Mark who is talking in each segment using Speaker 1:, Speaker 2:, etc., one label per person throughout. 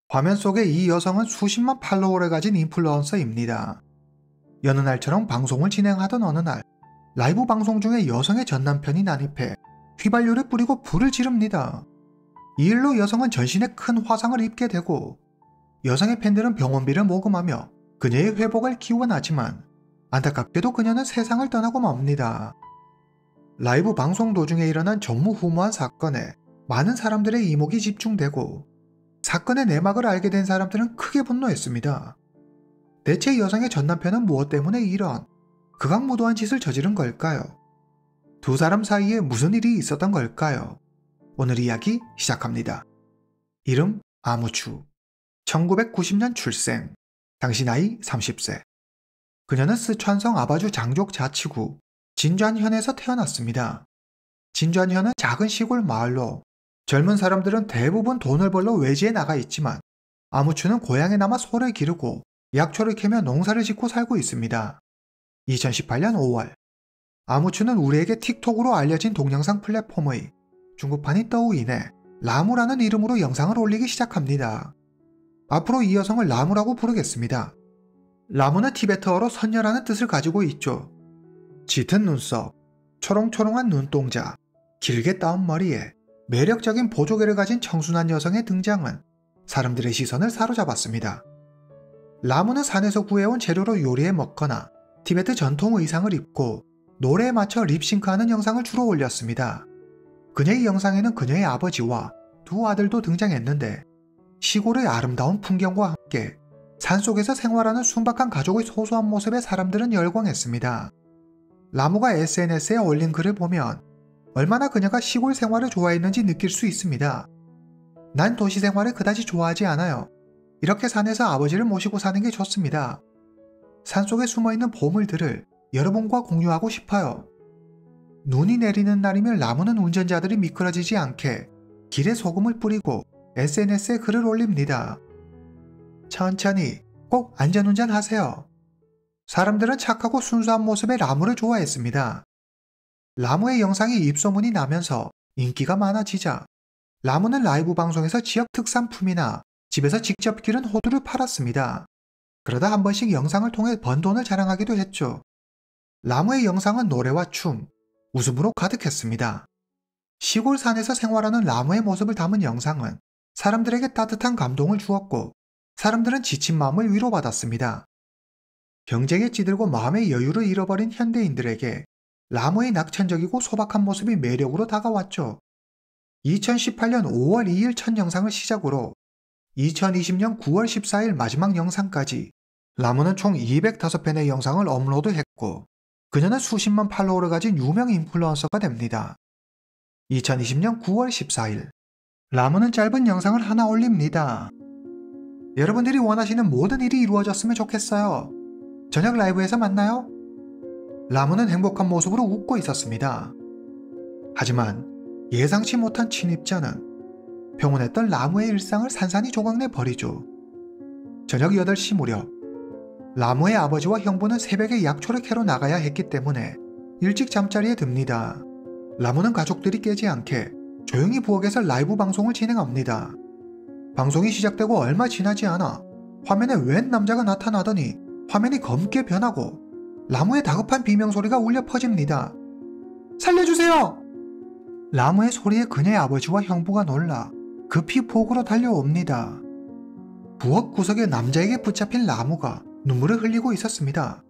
Speaker 1: 화면 속의 이 여성은 수십만 팔로워를 가진 인플루언서입니다. 여느 날처럼 방송을 진행하던 어느 날, 라이브 방송 중에 여성의 전남편이 난입해 휘발유를 뿌리고 불을 지릅니다. 이 일로 여성은 전신에 큰 화상을 입게 되고, 여성의 팬들은 병원비를 모금하며 그녀의 회복을 기원하지만 안타깝게도 그녀는 세상을 떠나고 맙니다. 라이브 방송 도중에 일어난 전무후무한 사건에 많은 사람들의 이목이 집중되고, 사건의 내막을 알게 된 사람들은 크게 분노했습니다. 대체 여성의 전남편은 무엇 때문에 이런 극악무도한 짓을 저지른 걸까요? 두 사람 사이에 무슨 일이 있었던 걸까요? 오늘 이야기 시작합니다. 이름 아무추. 1990년 출생. 당시 나이 30세. 그녀는 스촨성 아바주 장족 자치구 진주안현에서 태어났습니다. 진주안현은 작은 시골 마을로 젊은 사람들은 대부분 돈을 벌러 외지에 나가 있지만, 아무추는 고향에 남아 소를 기르고 약초를 캐며 농사를 짓고 살고 있습니다. 2018년 5월, 아무추는 우리에게 틱톡으로 알려진 동영상 플랫폼의 중국판이 떠우이네 라무라는 이름으로 영상을 올리기 시작합니다. 앞으로 이 여성을 라무라고 부르겠습니다. 라무는 티베트어로 선녀라는 뜻을 가지고 있죠. 짙은 눈썹, 초롱초롱한 눈동자, 길게 따온 머리에 매력적인 보조개를 가진 청순한 여성의 등장은 사람들의 시선을 사로잡았습니다. 라무는 산에서 구해온 재료로 요리해 먹거나 티베트 전통 의상을 입고 노래에 맞춰 립싱크하는 영상을 주로 올렸습니다. 그녀의 영상에는 그녀의 아버지와 두 아들도 등장했는데, 시골의 아름다운 풍경과 함께 산속에서 생활하는 순박한 가족의 소소한 모습에 사람들은 열광했습니다. 라무가 SNS에 올린 글을 보면 얼마나 그녀가 시골 생활을 좋아했는지 느낄 수 있습니다. 난 도시 생활을 그다지 좋아하지 않아요. 이렇게 산에서 아버지를 모시고 사는 게 좋습니다. 산속에 숨어있는 보물들을 여러분과 공유하고 싶어요. 눈이 내리는 날이면 라무는 운전자들이 미끄러지지 않게 길에 소금을 뿌리고 SNS에 글을 올립니다. 천천히 꼭 안전운전 하세요. 사람들은 착하고 순수한 모습의 라무를 좋아했습니다. 라무의 영상이 입소문이 나면서 인기가 많아지자 라무는 라이브 방송에서 지역 특산품이나 집에서 직접 기른 호두를 팔았습니다. 그러다 한 번씩 영상을 통해 번 돈을 자랑하기도 했죠. 라무의 영상은 노래와 춤, 웃음으로 가득했습니다. 시골 산에서 생활하는 라무의 모습을 담은 영상은 사람들에게 따뜻한 감동을 주었고, 사람들은 지친 마음을 위로받았습니다. 경쟁에 찌들고 마음의 여유를 잃어버린 현대인들에게 라무의 낙천적이고 소박한 모습이 매력으로 다가왔죠. 2018년 5월 2일 첫 영상을 시작으로 2020년 9월 14일 마지막 영상까지 라무는 총 205편의 영상을 업로드했고, 그녀는 수십만 팔로워를 가진 유명 인플루언서가 됩니다. 2020년 9월 14일, 라무는 짧은 영상을 하나 올립니다. 여러분들이 원하시는 모든 일이 이루어졌으면 좋겠어요. 저녁 라이브에서 만나요. 라무는 행복한 모습으로 웃고 있었습니다. 하지만 예상치 못한 침입자는 평온했던 라무의 일상을 산산이 조각내 버리죠. 저녁 8시 무렵, 라무의 아버지와 형부는 새벽에 약초를 캐러 나가야 했기 때문에 일찍 잠자리에 듭니다. 라무는 가족들이 깨지 않게 조용히 부엌에서 라이브 방송을 진행합니다. 방송이 시작되고 얼마 지나지 않아 화면에 웬 남자가 나타나더니 화면이 검게 변하고 라무의 다급한 비명소리가 울려 퍼집니다. 살려주세요! 라무의 소리에 그녀의 아버지와 형부가 놀라 급히 부엌으로 달려옵니다. 부엌 구석에 남자에게 붙잡힌 라무가 눈물을 흘리고 있었습니다.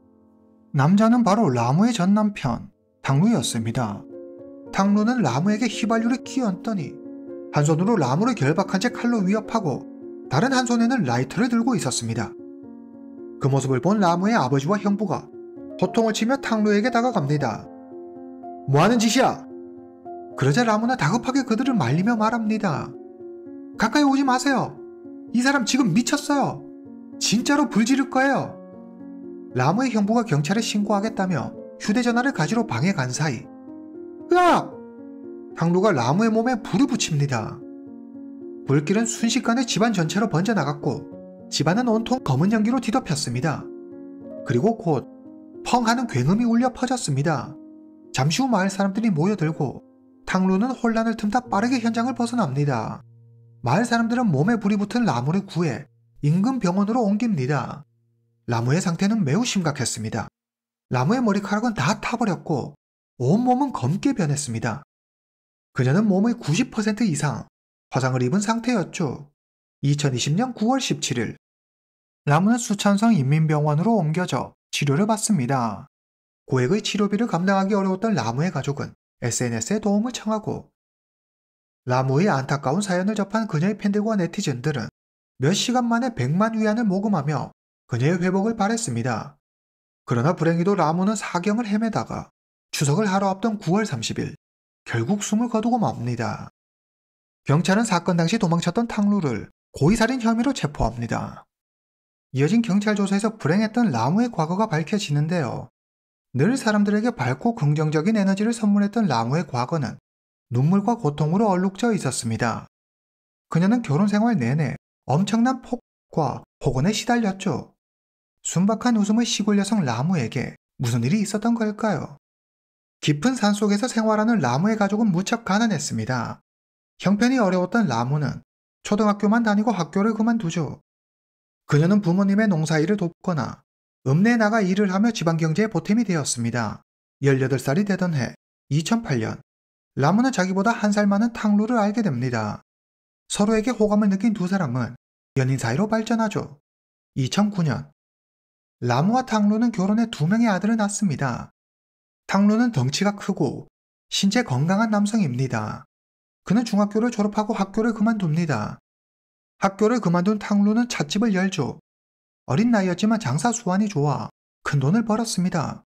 Speaker 1: 남자는 바로 라무의 전 남편 탕루였습니다. 탕루는 라무에게 휘발유를 끼얹더니 한 손으로 라무를 결박한 채 칼로 위협하고 다른 한 손에는 라이터를 들고 있었습니다. 그 모습을 본 라무의 아버지와 형부가 호통을 치며 탕루에게 다가갑니다. 뭐하는 짓이야? 그러자 라무는 다급하게 그들을 말리며 말합니다. 가까이 오지 마세요. 이 사람 지금 미쳤어요. 진짜로 불 지를 거예요. 라무의 형부가 경찰에 신고하겠다며 휴대전화를 가지러 방에 간 사이, 으악! 탕루가 라무의 몸에 불을 붙입니다. 불길은 순식간에 집안 전체로 번져나갔고 집안은 온통 검은 연기로 뒤덮였습니다. 그리고 곧 펑 하는 굉음이 울려 퍼졌습니다. 잠시 후 마을 사람들이 모여들고 탕루는 혼란을 틈타 빠르게 현장을 벗어납니다. 마을 사람들은 몸에 불이 붙은 라무를 구해 인근 병원으로 옮깁니다. 라무의 상태는 매우 심각했습니다. 라무의 머리카락은 다 타버렸고 온몸은 검게 변했습니다. 그녀는 몸의 90% 이상 화상을 입은 상태였죠. 2020년 9월 17일 라무는 수천성 인민병원으로 옮겨져 치료를 받습니다. 고액의 치료비를 감당하기 어려웠던 라무의 가족은 SNS에 도움을 청하고 라무의 안타까운 사연을 접한 그녀의 팬들과 네티즌들은 몇 시간 만에 100만 위안을 모금하며 그녀의 회복을 바랬습니다. 그러나 불행히도 라무는 사경을 헤매다가 추석을 하루 앞둔 9월 30일 결국 숨을 거두고 맙니다. 경찰은 사건 당시 도망쳤던 탕루를 고의살인 혐의로 체포합니다. 이어진 경찰 조사에서 불행했던 라무의 과거가 밝혀지는데요. 늘 사람들에게 밝고 긍정적인 에너지를 선물했던 라무의 과거는 눈물과 고통으로 얼룩져 있었습니다. 그녀는 결혼 생활 내내 엄청난 폭과 폭언에 시달렸죠. 순박한 웃음의 시골 여성 라무에게 무슨 일이 있었던 걸까요? 깊은 산속에서 생활하는 라무의 가족은 무척 가난했습니다. 형편이 어려웠던 라무는 초등학교만 다니고 학교를 그만두죠. 그녀는 부모님의 농사일을 돕거나 읍내에 나가 일을 하며 지방경제에 보탬이 되었습니다. 18살이 되던 해 2008년 라무는 자기보다 한 살 많은 탕루를 알게 됩니다. 서로에게 호감을 느낀 두 사람은 연인 사이로 발전하죠. 2009년 라무와 탕루는 결혼해 2명의 아들을 낳습니다. 탕루는 덩치가 크고 신체 건강한 남성입니다. 그는 중학교를 졸업하고 학교를 그만둡니다. 학교를 그만둔 탕루는 찻집을 열죠. 어린 나이였지만 장사 수완이 좋아 큰 돈을 벌었습니다.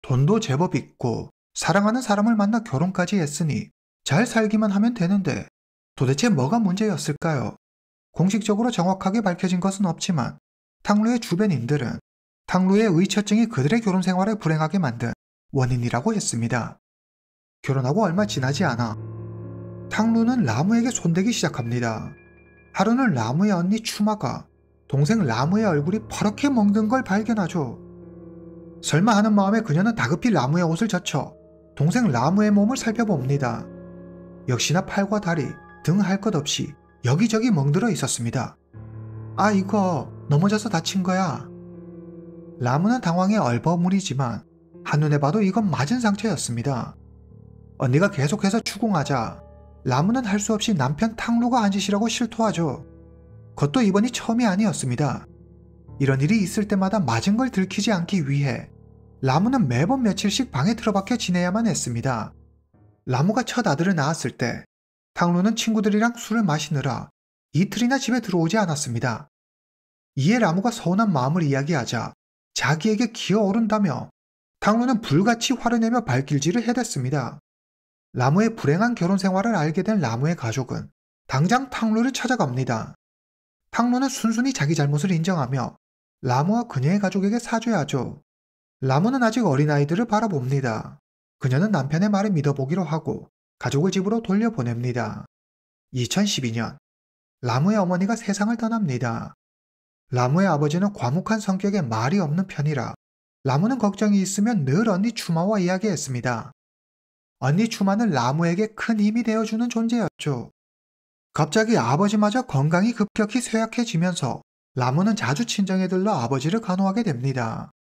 Speaker 1: 돈도 제법 있고 사랑하는 사람을 만나 결혼까지 했으니 잘 살기만 하면 되는데 도대체 뭐가 문제였을까요? 공식적으로 정확하게 밝혀진 것은 없지만 탕루의 주변인들은 탕루의 의처증이 그들의 결혼 생활을 불행하게 만든 원인이라고 했습니다. 결혼하고 얼마 지나지 않아 탕루는 라무에게 손대기 시작합니다. 하루는 라무의 언니 추마가 동생 라무의 얼굴이 퍼렇게 멍든 걸 발견하죠. 설마 하는 마음에 그녀는 다급히 라무의 옷을 젖혀 동생 라무의 몸을 살펴봅니다. 역시나 팔과 다리, 등 할 것 없이 여기저기 멍들어 있었습니다. 아, 이거 넘어져서 다친 거야. 라무는 당황해 얼버무리지만 한눈에 봐도 이건 맞은 상처였습니다. 언니가 계속해서 추궁하자 라무는 할 수 없이 남편 탕루가 한 짓이라고 실토하죠. 그것도 이번이 처음이 아니었습니다. 이런 일이 있을 때마다 맞은 걸 들키지 않기 위해 라무는 매번 며칠씩 방에 틀어박혀 지내야만 했습니다. 라무가 첫 아들을 낳았을 때 탕루는 친구들이랑 술을 마시느라 이틀이나 집에 들어오지 않았습니다. 이에 라무가 서운한 마음을 이야기하자 자기에게 기어오른다며 탕루는 불같이 화를 내며 발길질을 해댔습니다. 라무의 불행한 결혼 생활을 알게 된 라무의 가족은 당장 탕루를 찾아갑니다. 탕루는 순순히 자기 잘못을 인정하며 라무와 그녀의 가족에게 사죄하죠. 라무는 아직 어린아이들을 바라봅니다. 그녀는 남편의 말을 믿어보기로 하고 가족을 집으로 돌려보냅니다. 2012년 라무의 어머니가 세상을 떠납니다. 라무의 아버지는 과묵한 성격에 말이 없는 편이라 라무는 걱정이 있으면 늘 언니 추마와 이야기했습니다. 언니 추마는 라무에게 큰 힘이 되어주는 존재였죠. 갑자기 아버지마저 건강이 급격히 쇠약해지면서 라무는 자주 친정에 들러 아버지를 간호하게 됩니다.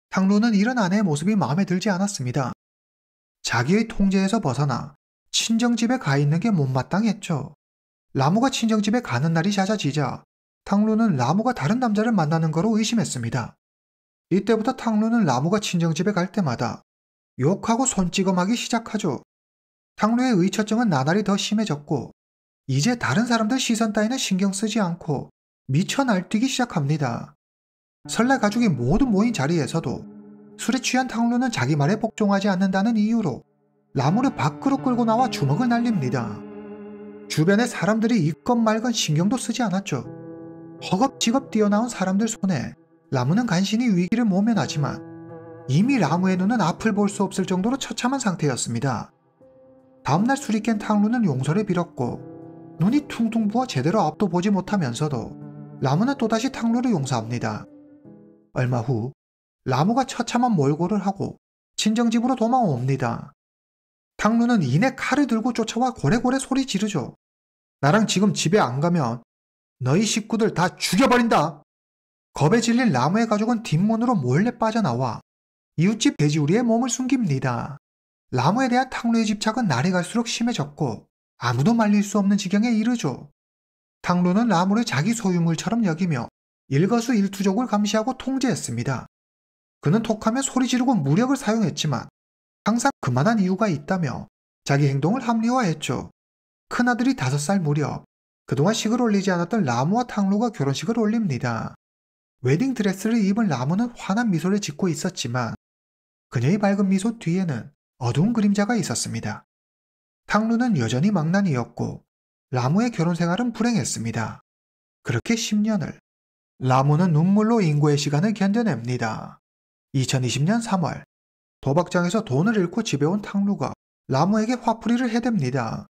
Speaker 1: 탕루는 이런 아내의 모습이 마음에 들지 않았습니다. 자기의 통제에서 벗어나 친정집에 가 있는 게 못마땅했죠. 라무가 친정집에 가는 날이 잦아지자 탕루는 라무가 다른 남자를 만나는 거로 의심했습니다. 이때부터 탕루는 라무가 친정집에 갈 때마다 욕하고 손찌검하기 시작하죠. 탕루의 의처증은 나날이 더 심해졌고 이제 다른 사람들 시선 따위는 신경 쓰지 않고 미쳐 날뛰기 시작합니다. 설날 가족이 모두 모인 자리에서도 술에 취한 탕루는 자기 말에 복종하지 않는다는 이유로 라무를 밖으로 끌고 나와 주먹을 날립니다. 주변의 사람들이 있건 말건 신경도 쓰지 않았죠. 허겁지겁 뛰어나온 사람들 손에 라무는 간신히 위기를 모면하지만 이미 라무의 눈은 앞을 볼 수 없을 정도로 처참한 상태였습니다. 다음날 술이 깬 탕루는 용서를 빌었고 눈이 퉁퉁 부어 제대로 앞도 보지 못하면서도 라무는 또다시 탕루를 용서합니다. 얼마 후 라무가 처참한 몰골을 하고 친정집으로 도망옵니다. 탕루는 이내 칼을 들고 쫓아와 고래고래 소리 지르죠. 나랑 지금 집에 안 가면 너희 식구들 다 죽여버린다. 겁에 질린 라무의 가족은 뒷문으로 몰래 빠져나와 이웃집 돼지우리의 몸을 숨깁니다. 라무에 대한 탕루의 집착은 날이 갈수록 심해졌고 아무도 말릴 수 없는 지경에 이르죠. 탕루는 라무를 자기 소유물처럼 여기며 일거수일투족을 감시하고 통제했습니다. 그는 톡하며 소리 지르고 무력을 사용했지만 항상 그만한 이유가 있다며 자기 행동을 합리화했죠. 큰아들이 5살 무렵 그동안 식을 올리지 않았던 라무와 탕루가 결혼식을 올립니다. 웨딩드레스를 입은 라무는 환한 미소를 짓고 있었지만 그녀의 밝은 미소 뒤에는 어두운 그림자가 있었습니다. 탕루는 여전히 망난이었고 라무의 결혼 생활은 불행했습니다. 그렇게 10년을 라무는 눈물로 인고의 시간을 견뎌냅니다. 2020년 3월 도박장에서 돈을 잃고 집에 온 탕루가 라무에게 화풀이를 해댑니다.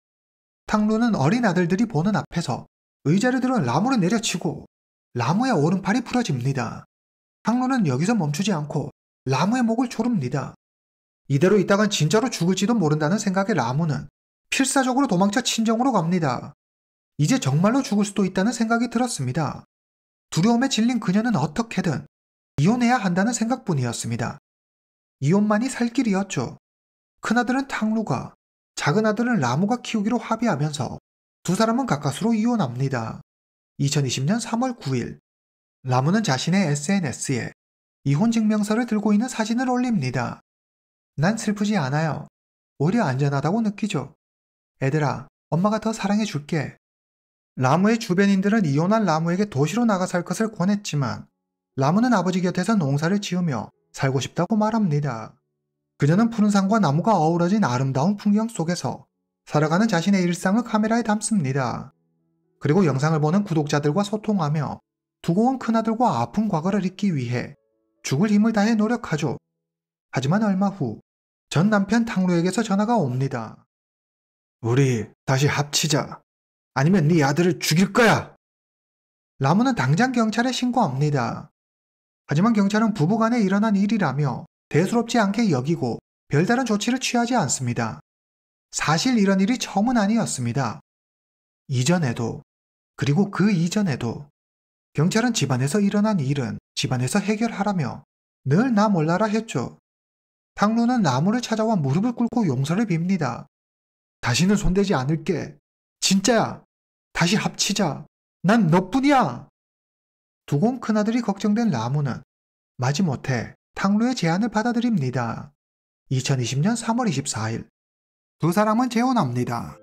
Speaker 1: 탕루는 어린 아들들이 보는 앞에서 의자를 들어 라무를 내려치고 라무의 오른팔이 부러집니다. 탕루는 여기서 멈추지 않고 라무의 목을 조릅니다. 이대로 있다간 진짜로 죽을지도 모른다는 생각에 라무는 필사적으로 도망쳐 친정으로 갑니다. 이제 정말로 죽을 수도 있다는 생각이 들었습니다. 두려움에 질린 그녀는 어떻게든 이혼해야 한다는 생각뿐이었습니다. 이혼만이 살 길이었죠. 큰아들은 탕루가, 작은 아들은 라무가 키우기로 합의하면서 두 사람은 가까스로 이혼합니다. 2020년 3월 9일 라무는 자신의 SNS에 이혼 증명서를 들고 있는 사진을 올립니다. 난 슬프지 않아요. 오히려 안전하다고 느끼죠. 애들아, 엄마가 더 사랑해줄게. 라무의 주변인들은 이혼한 라무에게 도시로 나가 살 것을 권했지만 라무는 아버지 곁에서 농사를 지으며 살고 싶다고 말합니다. 그녀는 푸른 산과 나무가 어우러진 아름다운 풍경 속에서 살아가는 자신의 일상을 카메라에 담습니다. 그리고 영상을 보는 구독자들과 소통하며 두고 온 큰아들과 아픈 과거를 잊기 위해 죽을 힘을 다해 노력하죠. 하지만 얼마 후 전 남편 탕루에게서 전화가 옵니다. 우리 다시 합치자. 아니면 네 아들을 죽일 거야. 라무는 당장 경찰에 신고합니다. 하지만 경찰은 부부간에 일어난 일이라며 대수롭지 않게 여기고 별다른 조치를 취하지 않습니다. 사실 이런 일이 처음은 아니었습니다. 이전에도 그리고 그 이전에도 경찰은 집안에서 일어난 일은 집안에서 해결하라며 늘 나 몰라라 했죠. 탕루는 라무를 찾아와 무릎을 꿇고 용서를 빕니다. 다시는 손대지 않을게. 진짜야. 다시 합치자. 난 너뿐이야. 두고 온 큰아들이 걱정된 라무는 마지못해 탕루의 제안을 받아들입니다. 2020년 3월 24일 두 사람은 재혼합니다.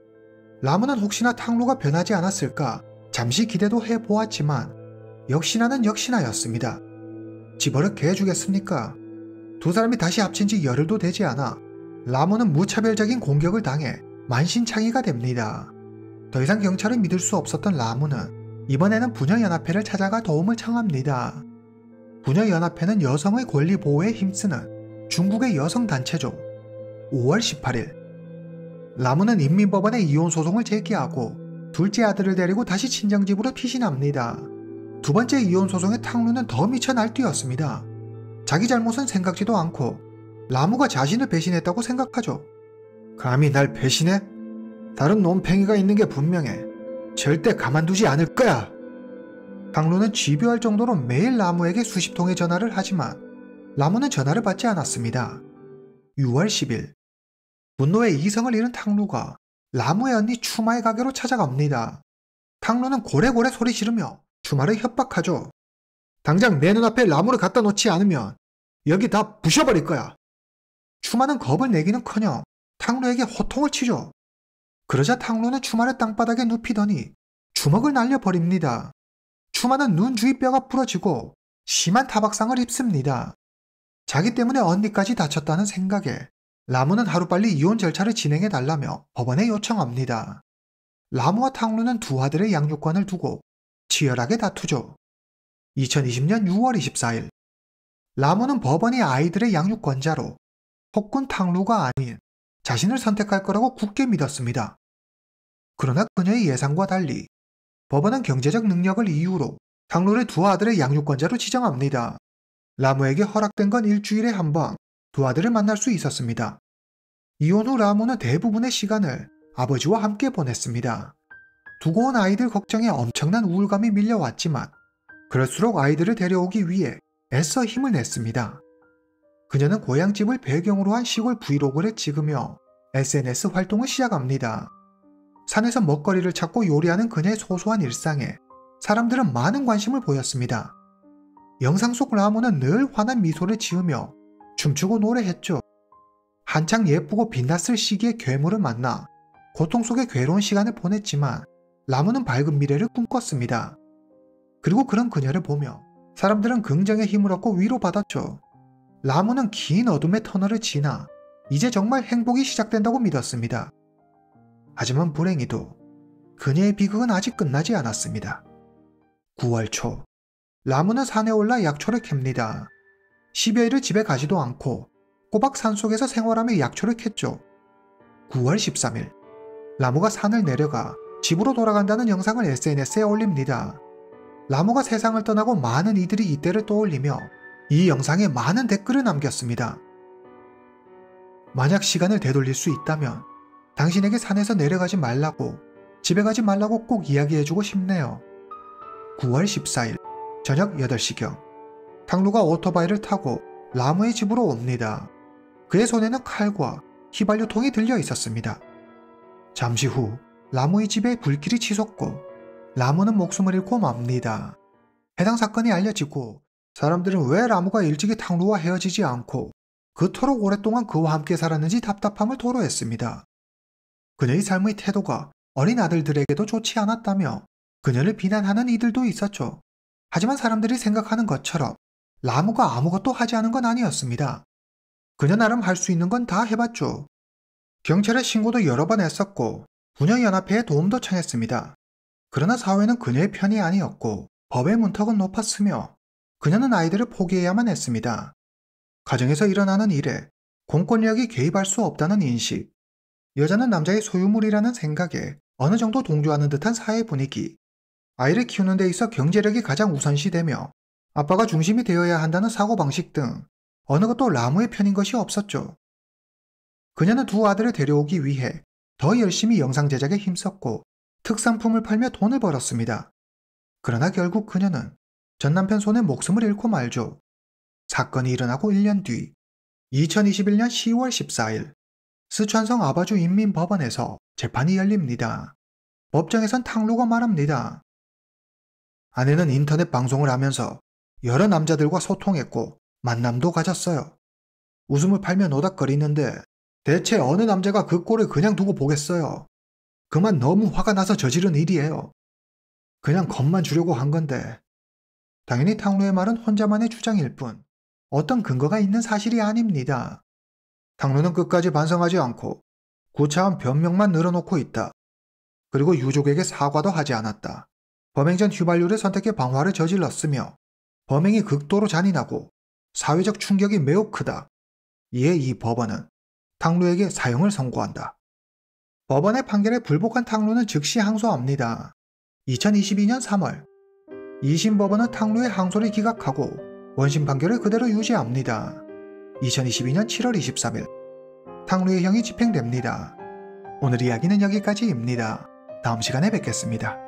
Speaker 1: 라무는 혹시나 탕루가 변하지 않았을까 잠시 기대도 해보았지만 역시나는 역시나였습니다. 집어넣게 해주겠습니까? 두 사람이 다시 합친 지 열흘도 되지 않아 라무는 무차별적인 공격을 당해 만신창이가 됩니다. 더 이상 경찰을 믿을 수 없었던 라무는 이번에는 부녀연합회를 찾아가 도움을 청합니다. 부녀연합회는 여성의 권리 보호에 힘쓰는 중국의 여성단체죠. 5월 18일 라무는 인민법원에 이혼 소송을 제기하고 둘째 아들을 데리고 다시 친정집으로 피신합니다. 두 번째 이혼 소송의 탕루는 더 미쳐 날뛰었습니다. 자기 잘못은 생각지도 않고 라무가 자신을 배신했다고 생각하죠. 감히 날 배신해? 다른 놈팽이가 있는 게 분명해. 절대 가만두지 않을 거야. 탕루는 집요할 정도로 매일 라무에게 수십 통의 전화를 하지만 라무는 전화를 받지 않았습니다. 6월 10일 분노에 이성을 잃은 탕루가 라무의 언니 추마의 가게로 찾아갑니다. 탕루는 고래고래 소리 지르며 추마를 협박하죠. 당장 내 눈앞에 라무를 갖다 놓지 않으면 여기 다 부셔버릴 거야. 추마는 겁을 내기는커녕 탕루에게 호통을 치죠. 그러자 탕루는 추마를 땅바닥에 눕히더니 주먹을 날려버립니다. 추마는 눈 주위 뼈가 부러지고 심한 타박상을 입습니다. 자기 때문에 언니까지 다쳤다는 생각에 라무는 하루빨리 이혼 절차를 진행해달라며 법원에 요청합니다. 라무와 탕루는 두 아들의 양육권을 두고 치열하게 다투죠. 2020년 6월 24일 라무는 법원이 아이들의 양육권자로 폭군 탕루가 아닌 자신을 선택할 거라고 굳게 믿었습니다. 그러나 그녀의 예상과 달리 법원은 경제적 능력을 이유로 탕루를 두 아들의 양육권자로 지정합니다. 라무에게 허락된 건 일주일에 한 번 두 아들을 만날 수 있었습니다. 이혼 후 라무는 대부분의 시간을 아버지와 함께 보냈습니다. 두고 온 아이들 걱정에 엄청난 우울감이 밀려왔지만 그럴수록 아이들을 데려오기 위해 애써 힘을 냈습니다. 그녀는 고향집을 배경으로 한 시골 브이로그를 찍으며 SNS 활동을 시작합니다. 산에서 먹거리를 찾고 요리하는 그녀의 소소한 일상에 사람들은 많은 관심을 보였습니다. 영상 속 라무는 늘 환한 미소를 지으며 춤추고 노래했죠. 한창 예쁘고 빛났을 시기에 괴물을 만나 고통 속에 괴로운 시간을 보냈지만 라무는 밝은 미래를 꿈꿨습니다. 그리고 그런 그녀를 보며 사람들은 긍정의 힘을 얻고 위로받았죠. 라무는 긴 어둠의 터널을 지나 이제 정말 행복이 시작된다고 믿었습니다. 하지만 불행히도 그녀의 비극은 아직 끝나지 않았습니다. 9월 초, 라무는 산에 올라 약초를 캡니다. 10여일을 집에 가지도 않고 꼬박 산속에서 생활하며 약초를 캤죠. 9월 13일, 라무가 산을 내려가 집으로 돌아간다는 영상을 SNS에 올립니다. 라무가 세상을 떠나고 많은 이들이 이때를 떠올리며 이 영상에 많은 댓글을 남겼습니다. 만약 시간을 되돌릴 수 있다면 당신에게 산에서 내려가지 말라고, 집에 가지 말라고 꼭 이야기해주고 싶네요. 9월 14일 저녁 8시경 탕루가 오토바이를 타고 라무의 집으로 옵니다. 그의 손에는 칼과 휘발유통이 들려 있었습니다. 잠시 후 라무의 집에 불길이 치솟고 라무는 목숨을 잃고 맙니다. 해당 사건이 알려지고 사람들은 왜 라무가 일찍이 탕루와 헤어지지 않고 그토록 오랫동안 그와 함께 살았는지 답답함을 토로했습니다. 그녀의 삶의 태도가 어린 아들들에게도 좋지 않았다며 그녀를 비난하는 이들도 있었죠. 하지만 사람들이 생각하는 것처럼 라무가 아무것도 하지 않은 건 아니었습니다. 그녀 나름 할 수 있는 건 다 해봤죠. 경찰에 신고도 여러 번 했었고 부녀연합회에 도움도 청했습니다. 그러나 사회는 그녀의 편이 아니었고 법의 문턱은 높았으며 그녀는 아이들을 포기해야만 했습니다. 가정에서 일어나는 일에 공권력이 개입할 수 없다는 인식, 여자는 남자의 소유물이라는 생각에 어느 정도 동조하는 듯한 사회 분위기, 아이를 키우는 데 있어 경제력이 가장 우선시되며 아빠가 중심이 되어야 한다는 사고방식 등 어느 것도 라무의 편인 것이 없었죠. 그녀는 두 아들을 데려오기 위해 더 열심히 영상 제작에 힘썼고 특산품을 팔며 돈을 벌었습니다. 그러나 결국 그녀는 전 남편 손에 목숨을 잃고 말죠. 사건이 일어나고 1년 뒤 2021년 10월 14일 스촨성 아바주 인민법원에서 재판이 열립니다. 법정에선 탕루가 말합니다. 아내는 인터넷 방송을 하면서 여러 남자들과 소통했고 만남도 가졌어요. 웃음을 팔며 노닥거리는데 대체 어느 남자가 그 꼴을 그냥 두고 보겠어요. 그만 너무 화가 나서 저지른 일이에요. 그냥 겁만 주려고 한 건데. 당연히 탕루의 말은 혼자만의 주장일 뿐 어떤 근거가 있는 사실이 아닙니다. 탕루는 끝까지 반성하지 않고 구차한 변명만 늘어놓고 있다. 그리고 유족에게 사과도 하지 않았다. 범행 전 휘발유를 선택해 방화를 저질렀으며 범행이 극도로 잔인하고 사회적 충격이 매우 크다. 이에 이 법원은 탕루에게 사형을 선고한다. 법원의 판결에 불복한 탕루는 즉시 항소합니다. 2022년 3월 2심 법원은 탕루의 항소를 기각하고 원심 판결을 그대로 유지합니다. 2022년 7월 23일 탕루의 형이 집행됩니다. 오늘 이야기는 여기까지입니다. 다음 시간에 뵙겠습니다.